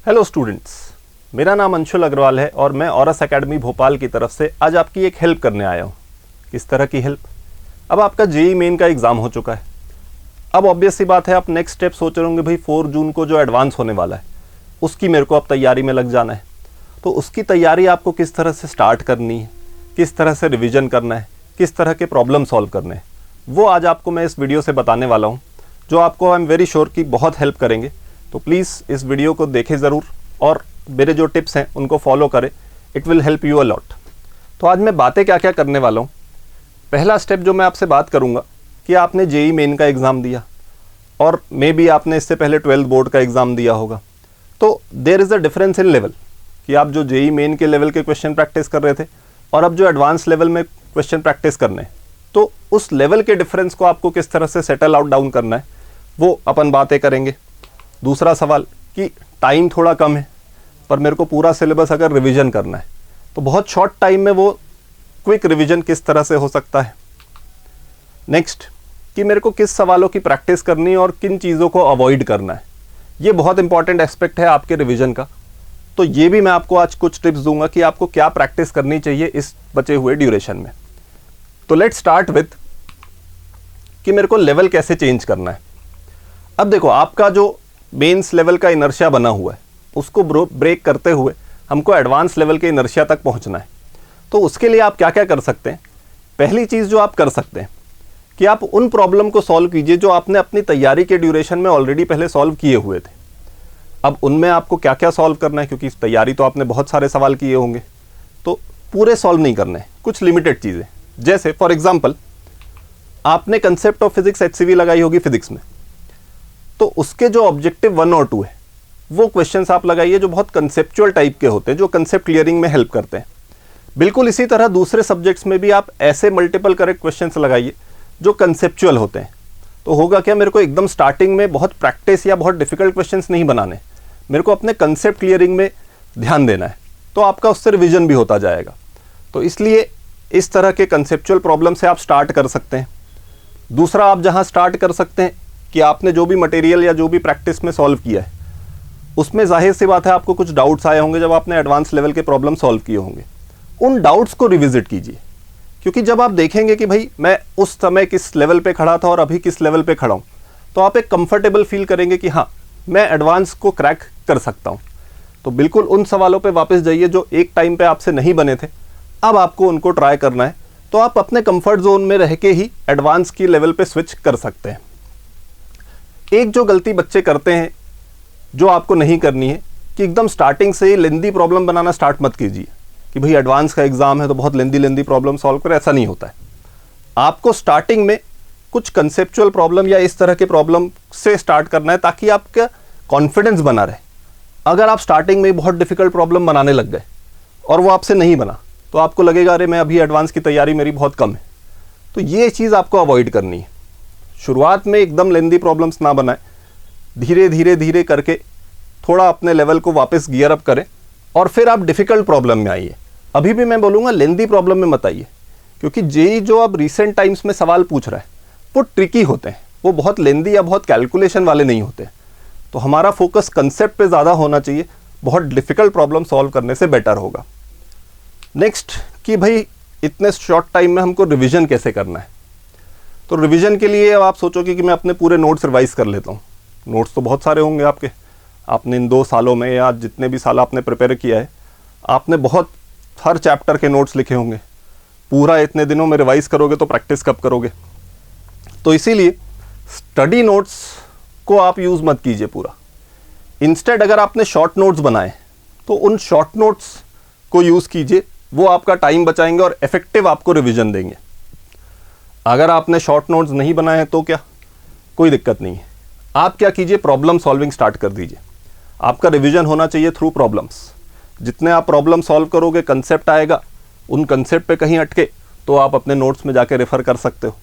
Hello students, मेरा नाम अंशुल अग्रवाल है और मैं औरस एकेडमी भोपाल की तरफ से आज आपकी एक हेल्प करने आया हूँ। किस तरह की हेल्प? अब आपका जेईई मेन का एग्ज़ाम हो चुका है। अब ऑब्वियस सी बात है, आप नेक्स्ट स्टेप सोच रहे होंगे भाई 4 जून को जो एडवांस होने वाला है उसकी मेरे को अब तैयारी में लग जाना है। तो उसकी तैयारी आपको किस तरह से स्टार्ट करनी है, किस तरह से रिविज़न करना है, किस तरह के प्रॉब्लम सॉल्व करने हैं, वो आज आपको मैं इस वीडियो से बताने वाला हूँ, जो आपको आई एम वेरी श्योर कि बहुत हेल्प करेंगे। तो प्लीज़ इस वीडियो को देखें ज़रूर और मेरे जो टिप्स हैं उनको फॉलो करें। It will help you a lot. तो आज मैं बातें क्या क्या करने वाला हूँ। पहला स्टेप जो मैं आपसे बात करूँगा कि आपने जेईई मेन का एग्ज़ाम दिया और मे बी आपने इससे पहले 12th बोर्ड का एग्ज़ाम दिया होगा। तो there is a difference in level कि आप जो जेईई मेन के लेवल के क्वेश्चन प्रैक्टिस कर रहे थे और अब जो एडवांस लेवल में क्वेश्चन प्रैक्टिस करने हैं, तो उस लेवल के डिफरेंस को आपको किस तरह से सेटल आउट डाउन करना है वो अपन बातें करेंगे। दूसरा सवाल कि टाइम थोड़ा कम है पर मेरे को पूरा सिलेबस अगर रिवीजन करना है तो बहुत शॉर्ट टाइम में वो क्विक रिवीजन किस तरह से हो सकता है। नेक्स्ट कि मेरे को किस सवालों की प्रैक्टिस करनी है और किन चीज़ों को अवॉइड करना है। ये बहुत इंपॉर्टेंट एस्पेक्ट है आपके रिवीजन का। तो ये भी मैं आपको आज कुछ टिप्स दूंगा कि आपको क्या प्रैक्टिस करनी चाहिए इस बचे हुए ड्यूरेशन में। तो लेट्स स्टार्ट विथ कि मेरे को लेवल कैसे चेंज करना है। अब देखो, आपका जो मेंस लेवल का इनर्शिया बना हुआ है उसको ब्रेक करते हुए हमको एडवांस लेवल के इनर्शिया तक पहुंचना है। तो उसके लिए आप क्या क्या कर सकते हैं? पहली चीज़ जो आप कर सकते हैं कि आप उन प्रॉब्लम को सॉल्व कीजिए जो आपने अपनी तैयारी के ड्यूरेशन में ऑलरेडी पहले सॉल्व किए हुए थे। अब उनमें आपको क्या क्या सॉल्व करना है, क्योंकि तैयारी तो आपने बहुत सारे सवाल किए होंगे तो पूरे सॉल्व नहीं करने, कुछ लिमिटेड चीज़ें। जैसे फॉर एग्जाम्पल आपने कंसेप्ट ऑफ फिजिक्स HCV लगाई होगी फिजिक्स में, तो उसके जो ऑब्जेक्टिव 1 और 2 है वो क्वेश्चंस आप लगाइए जो बहुत कंसेप्चुअल टाइप के होते हैं, जो कंसेप्ट क्लियरिंग में हेल्प करते हैं। बिल्कुल इसी तरह दूसरे सब्जेक्ट्स में भी आप ऐसे मल्टीपल करेक्ट क्वेश्चंस लगाइए जो कंसेप्चुअल होते हैं। तो होगा क्या, मेरे को एकदम स्टार्टिंग में बहुत प्रैक्टिस या बहुत डिफिकल्ट क्वेश्चंस नहीं बनाने, मेरे को अपने कंसेप्ट क्लियरिंग में ध्यान देना है, तो आपका उससे रिविजन भी होता जाएगा। तो इसलिए इस तरह के कंसेप्चुअल प्रॉब्लम से आप स्टार्ट कर सकते हैं। दूसरा, आप जहाँ स्टार्ट कर सकते हैं कि आपने जो भी मटेरियल या जो भी प्रैक्टिस में सॉल्व किया है उसमें जाहिर सी बात है आपको कुछ डाउट्स आए होंगे जब आपने एडवांस लेवल के प्रॉब्लम सॉल्व किए होंगे। उन डाउट्स को रिविजिट कीजिए, क्योंकि जब आप देखेंगे कि भाई मैं उस समय किस लेवल पे खड़ा था और अभी किस लेवल पे खड़ा हूँ, तो आप एक कंफर्टेबल फील करेंगे कि हाँ मैं एडवांस को क्रैक कर सकता हूँ। तो बिल्कुल उन सवालों पर वापस जाइए जो एक टाइम पर आपसे नहीं बने थे, अब आपको उनको ट्राई करना है। तो आप अपने कंफर्ट जोन में रह के ही एडवांस की लेवल पे स्विच कर सकते हैं। एक जो गलती बच्चे करते हैं जो आपको नहीं करनी है कि एकदम स्टार्टिंग से ही लेंदी प्रॉब्लम बनाना स्टार्ट मत कीजिए कि भाई एडवांस का एग्जाम है तो बहुत लेंदी प्रॉब्लम सॉल्व करें। ऐसा नहीं होता है। आपको स्टार्टिंग में कुछ कंसेप्चुअल प्रॉब्लम या इस तरह के प्रॉब्लम से स्टार्ट करना है ताकि आपका कॉन्फिडेंस बना रहे। अगर आप स्टार्टिंग में बहुत डिफिकल्ट प्रॉब्लम बनाने लग गए और वो आपसे नहीं बना तो आपको लगेगा अरे मैं अभी एडवांस की तैयारी मेरी बहुत कम है। तो ये चीज़ आपको अवॉइड करनी है। शुरुआत में एकदम लेंदी प्रॉब्लम्स ना बनाएं, धीरे करके थोड़ा अपने लेवल को वापस गियर अप करें और फिर आप डिफ़िकल्ट प्रॉब्लम में आइए। अभी भी मैं बोलूँगा लेंदी प्रॉब्लम में मत आइए, क्योंकि जेईई जो अब रिसेंट टाइम्स में सवाल पूछ रहा है वो ट्रिकी होते हैं, वो बहुत लेंदी या बहुत कैलकुलेशन वाले नहीं होते। तो हमारा फोकस कंसेप्ट पे ज़्यादा होना चाहिए, बहुत डिफ़िकल्ट प्रॉब्लम सॉल्व करने से बेटर होगा। नेक्स्ट कि भाई इतने शॉर्ट टाइम में हमको रिविज़न कैसे करना है। तो रिवीजन के लिए अब आप सोचोगे कि मैं अपने पूरे नोट्स रिवाइज़ कर लेता हूँ। नोट्स तो बहुत सारे होंगे आपने इन 2 सालों में या जितने भी साल आपने प्रिपेयर किया है, आपने बहुत हर चैप्टर के नोट्स लिखे होंगे। पूरा इतने दिनों में रिवाइज़ करोगे तो प्रैक्टिस कब करोगे? तो इसीलिए स्टडी नोट्स को आप यूज़ मत कीजिए पूरा। इंस्टेड अगर आपने शॉर्ट नोट्स बनाए तो उन शॉर्ट नोट्स को यूज़ कीजिए, वो आपका टाइम बचाएंगे और इफेक्टिव आपको रिविजन देंगे। अगर आपने शॉर्ट नोट्स नहीं बनाए हैं तो क्या, कोई दिक्कत नहीं है। आप क्या कीजिए, प्रॉब्लम सॉल्विंग स्टार्ट कर दीजिए। आपका रिवीजन होना चाहिए थ्रू प्रॉब्लम्स। जितने आप प्रॉब्लम सॉल्व करोगे, कंसेप्ट आएगा, उन कंसेप्ट पे कहीं अटके तो आप अपने नोट्स में जाके रेफ़र कर सकते हो।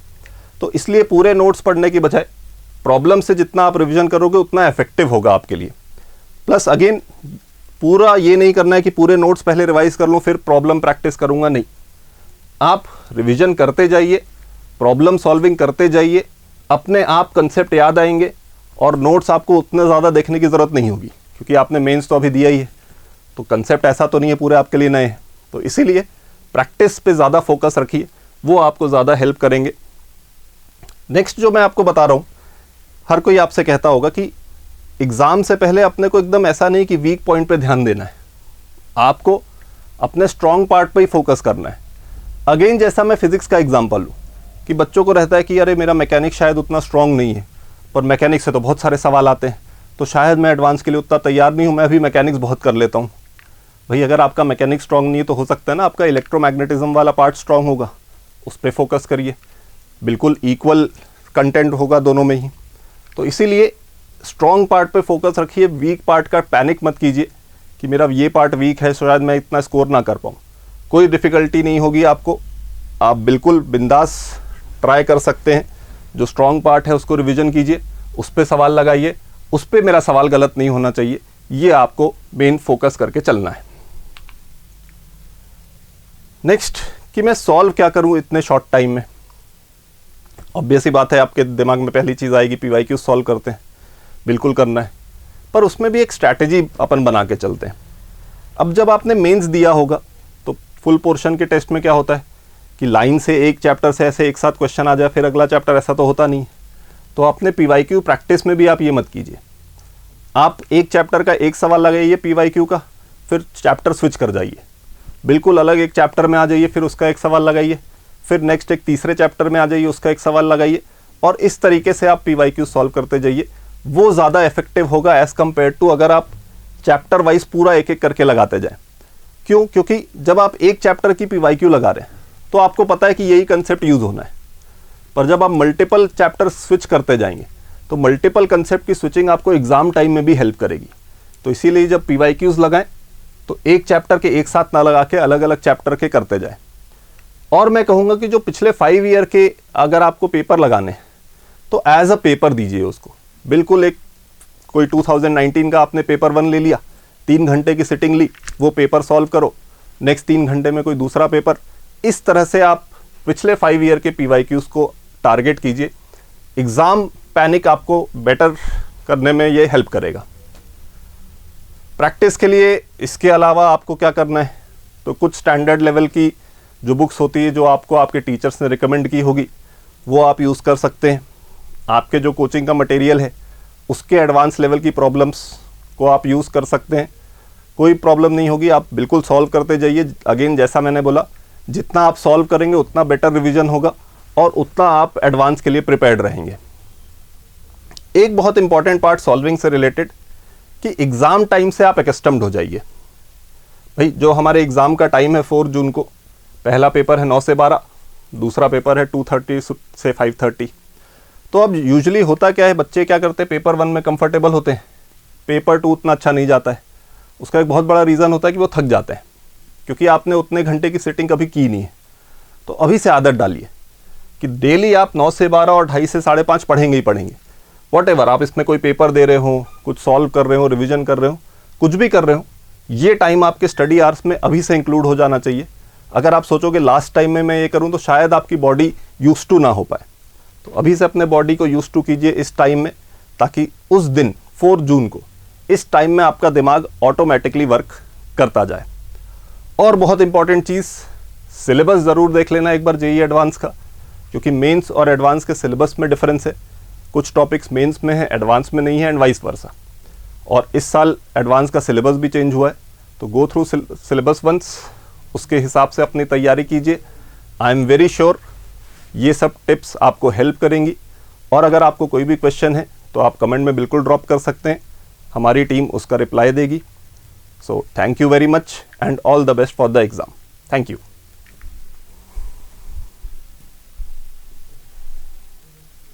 तो इसलिए पूरे नोट्स पढ़ने की बजाय प्रॉब्लम से जितना आप रिवीजन करोगे उतना इफेक्टिव होगा आपके लिए। प्लस अगेन पूरा ये नहीं करना है कि पूरे नोट्स पहले रिवाइज कर लूँ फिर प्रॉब्लम प्रैक्टिस करूँगा, नहीं। आप रिवीजन करते जाइए, प्रॉब्लम सॉल्विंग करते जाइए, अपने आप कंसेप्ट याद आएंगे और नोट्स आपको उतना ज़्यादा देखने की ज़रूरत नहीं होगी, क्योंकि आपने मेंस तो अभी दिया ही है, तो कंसेप्ट ऐसा तो नहीं है पूरे आपके लिए नए हैं। तो इसीलिए प्रैक्टिस पे ज़्यादा फोकस रखिए, वो आपको ज़्यादा हेल्प करेंगे। नेक्स्ट जो मैं आपको बता रहा हूँ, हर कोई आपसे कहता होगा कि एग्ज़ाम से पहले अपने को एकदम ऐसा नहीं कि वीक पॉइंट पे ध्यान देना है, आपको अपने स्ट्रॉन्ग पार्ट पे ही फोकस करना है। अगेन जैसा मैं फिज़िक्स का एग्जांपल लूँ कि बच्चों को रहता है कि अरे मेरा मैकेनिक्स शायद उतना स्ट्रॉन्ग नहीं है, पर मैकेनिक्स से तो बहुत सारे सवाल आते हैं, तो शायद मैं एडवांस के लिए उतना तैयार नहीं हूँ, मैं अभी मैकेनिक्स बहुत कर लेता हूँ। भाई अगर आपका मैकेनिक्स स्ट्रॉन्ग नहीं है तो हो सकता है ना आपका इलेक्ट्रोमैग्नेटिज्म वाला पार्ट स्ट्रॉन्ग होगा, उस पर फोकस करिए, बिल्कुल इक्वल कंटेंट होगा दोनों में ही। तो इसीलिए स्ट्रॉन्ग पार्ट पे फोकस रखिए, वीक पार्ट का पैनिक मत कीजिए कि मेरा ये पार्ट वीक है शायद मैं इतना स्कोर ना कर पाऊँ। कोई डिफ़िकल्टी नहीं होगी आपको, आप बिल्कुल बिंदास ट्राई कर सकते हैं। जो स्ट्रॉन्ग पार्ट है उसको रिवीजन कीजिए, उस पर सवाल लगाइए, उस पर मेरा सवाल गलत नहीं होना चाहिए, ये आपको मेन फोकस करके चलना है। नेक्स्ट कि मैं सॉल्व क्या करूं इतने शॉर्ट टाइम में। ऑब्वियस ही बात है, आपके दिमाग में पहली चीज़ आएगी PYQ सॉल्व करते हैं, बिल्कुल करना है, पर उसमें भी एक स्ट्रैटेजी अपन बना के चलते हैं। अब जब आपने मेंस दिया होगा तो फुल पोर्शन के टेस्ट में क्या होता है कि लाइन से एक चैप्टर से ऐसे एक साथ क्वेश्चन आ जाए फिर अगला चैप्टर, ऐसा तो होता नहीं। तो अपने PYQ प्रैक्टिस में भी आप ये मत कीजिए, आप एक चैप्टर का एक सवाल लगाइए PYQ का, फिर चैप्टर स्विच कर जाइए, बिल्कुल अलग एक चैप्टर में आ जाइए, फिर उसका एक सवाल लगाइए, फिर नेक्स्ट एक तीसरे चैप्टर में आ जाइए, उसका एक सवाल लगाइए, और इस तरीके से आप PYQ सॉल्व करते जाइए। वो ज़्यादा इफेक्टिव होगा एज़ कम्पेयर टू अगर आप चैप्टर वाइज पूरा एक एक करके लगाते जाएं। क्यों? क्योंकि जब आप एक चैप्टर की PYQ लगा रहे हैं तो आपको पता है कि यही कंसेप्ट यूज़ होना है, पर जब आप मल्टीपल चैप्टर स्विच करते जाएंगे तो मल्टीपल कंसेप्ट की स्विचिंग आपको एग्ज़ाम टाइम में भी हेल्प करेगी। तो इसीलिए जब PYQs लगाएं तो एक चैप्टर के एक साथ ना लगा के अलग अलग चैप्टर के करते जाएं। और मैं कहूँगा कि जो पिछले 5 ईयर के अगर आपको पेपर लगाने हैं तो एज अ पेपर दीजिए उसको, बिल्कुल एक कोई 2019 का आपने पेपर 1 ले लिया, 3 घंटे की सिटिंग ली, वो पेपर सॉल्व करो, नेक्स्ट 3 घंटे में कोई दूसरा पेपर, इस तरह से आप पिछले 5 ईयर के PYQs को टारगेट कीजिए। एग्ज़ाम पैनिक आपको बेटर करने में ये हेल्प करेगा। प्रैक्टिस के लिए इसके अलावा आपको क्या करना है, तो कुछ स्टैंडर्ड लेवल की जो बुक्स होती है जो आपको आपके टीचर्स ने रिकमेंड की होगी वो आप यूज़ कर सकते हैं। आपके जो कोचिंग का मटेरियल है उसके एडवांस लेवल की प्रॉब्लम्स को आप यूज़ कर सकते हैं, कोई प्रॉब्लम नहीं होगी, आप बिल्कुल सॉल्व करते जाइए। अगेन जैसा मैंने बोला, जितना आप सॉल्व करेंगे उतना बेटर रिवीजन होगा और उतना आप एडवांस के लिए प्रिपेयर्ड रहेंगे। एक बहुत इंपॉर्टेंट पार्ट सॉल्विंग से रिलेटेड कि एग्ज़ाम टाइम से आप एक्स्टम्ड हो जाइए। भाई जो हमारे एग्ज़ाम का टाइम है 4 जून को, पहला पेपर है 9 से 12, दूसरा पेपर है 2:30 से 5:30। तो अब यूजुअली होता क्या है, बच्चे क्या करते हैं, पेपर 1 में कंफर्टेबल होते हैं, पेपर 2 उतना अच्छा नहीं जाता है। उसका एक बहुत बड़ा रीज़न होता है कि वो थक जाते हैं, क्योंकि आपने उतने घंटे की सिटिंग कभी की नहीं है। तो अभी से आदत डालिए कि डेली आप 9 से 12 और 2:30 से 5:30 पढ़ेंगे ही पढ़ेंगे। वॉटेवर आप इसमें कोई पेपर दे रहे हो, कुछ सॉल्व कर रहे हो, रिवीजन कर रहे हो, कुछ भी कर रहे हो, ये टाइम आपके स्टडी आवर्स में अभी से इंक्लूड हो जाना चाहिए। अगर आप सोचोगे लास्ट टाइम में मैं ये करूँ तो शायद आपकी बॉडी यूज टू ना हो पाए, तो अभी से अपने बॉडी को यूज टू कीजिए इस टाइम में, ताकि उस दिन 4 जून को इस टाइम में आपका दिमाग ऑटोमेटिकली वर्क करता जाए। और बहुत इंपॉर्टेंट चीज़, सिलेबस ज़रूर देख लेना एक बार जेईई एडवांस का, क्योंकि मेंस और एडवांस के सिलेबस में डिफरेंस है। कुछ टॉपिक्स मेंस में है, एडवांस में नहीं है, एंड वाइस वर्सा। और इस साल एडवांस का सिलेबस भी चेंज हुआ है, तो गो थ्रू सिलेबस वंस, उसके हिसाब से अपनी तैयारी कीजिए। आई एम वेरी श्योर ये सब टिप्स आपको हेल्प करेंगी। और अगर आपको कोई भी क्वेश्चन है तो आप कमेंट में बिल्कुल ड्रॉप कर सकते हैं, हमारी टीम उसका रिप्लाई देगी। So thank you very much and all the best for the exam. Thank you.